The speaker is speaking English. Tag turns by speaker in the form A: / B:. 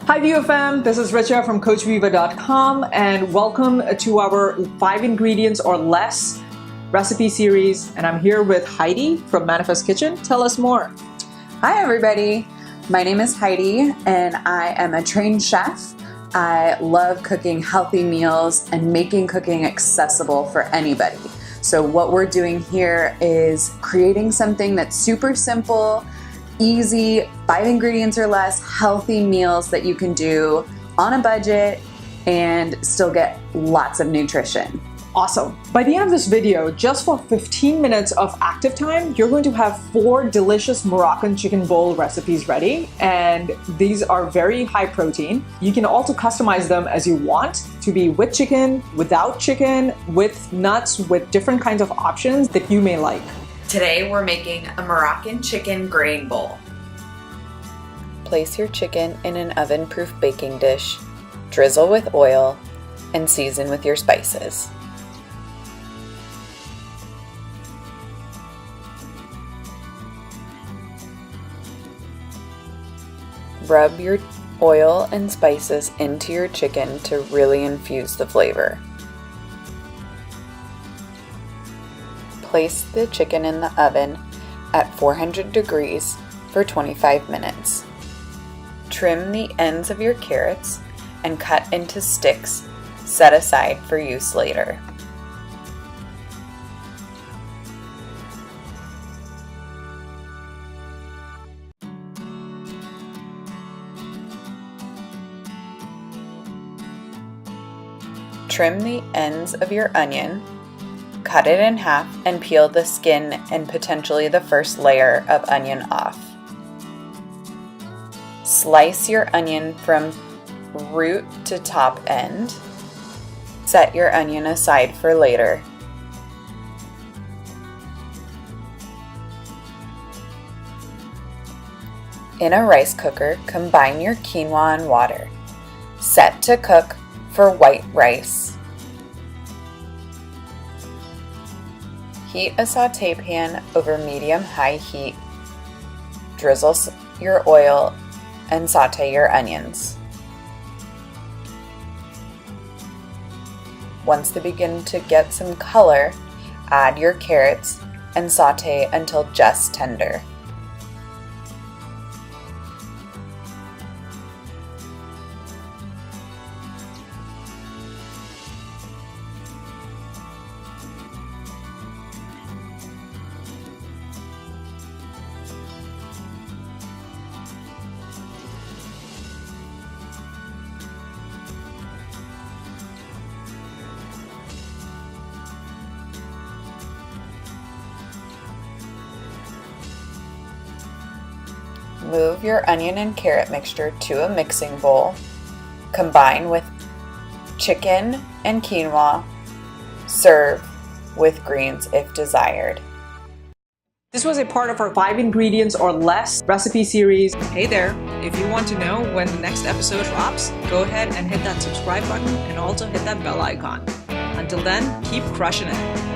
A: Hi VFM, this is Richa from CoachViva.com and welcome to our 5 ingredients or less recipe series. And I'm here with Heidi from Manifest Kitchen. Tell us more.
B: Hi everybody, my name is Heidi and I am a trained chef. I love cooking healthy meals and making cooking accessible for anybody. So what we're doing here is creating something that's super simple, easy, 5 ingredients or less, healthy meals that you can do on a budget and still get lots of nutrition.
A: Awesome. By the end of this video, just for 15 minutes of active time, you're going to have 4 delicious Moroccan chicken bowl recipes ready. And these are very high protein. You can also customize them as you want to be with chicken, without chicken, with nuts, with different kinds of options that you may like.
C: Today we're making a Moroccan chicken grain bowl.
B: Place your chicken in an oven-proof baking dish, drizzle with oil, and season with your spices. Rub your oil and spices into your chicken to really infuse the flavor. Place the chicken in the oven at 400 degrees for 25 minutes. Trim the ends of your carrots and cut into sticks set aside for use later. Trim the ends of your onion, cut it in half, and peel the skin and potentially the first layer of onion off. Slice your onion from root to top end. Set your onion aside for later. In a rice cooker, combine your quinoa and water. Set to cook for white rice. Heat a sauté pan over medium-high heat. Drizzle your oil and sauté your onions. Once they begin to get some color, add your carrots and sauté until just tender. Move your onion and carrot mixture to a mixing bowl. Combine with chicken and quinoa. Serve with greens if desired.
A: This was a part of our 5 ingredients or less recipe series. Hey there, if you want to know when the next episode drops, go ahead and hit that subscribe button and also hit that bell icon. Until then, keep crushing it.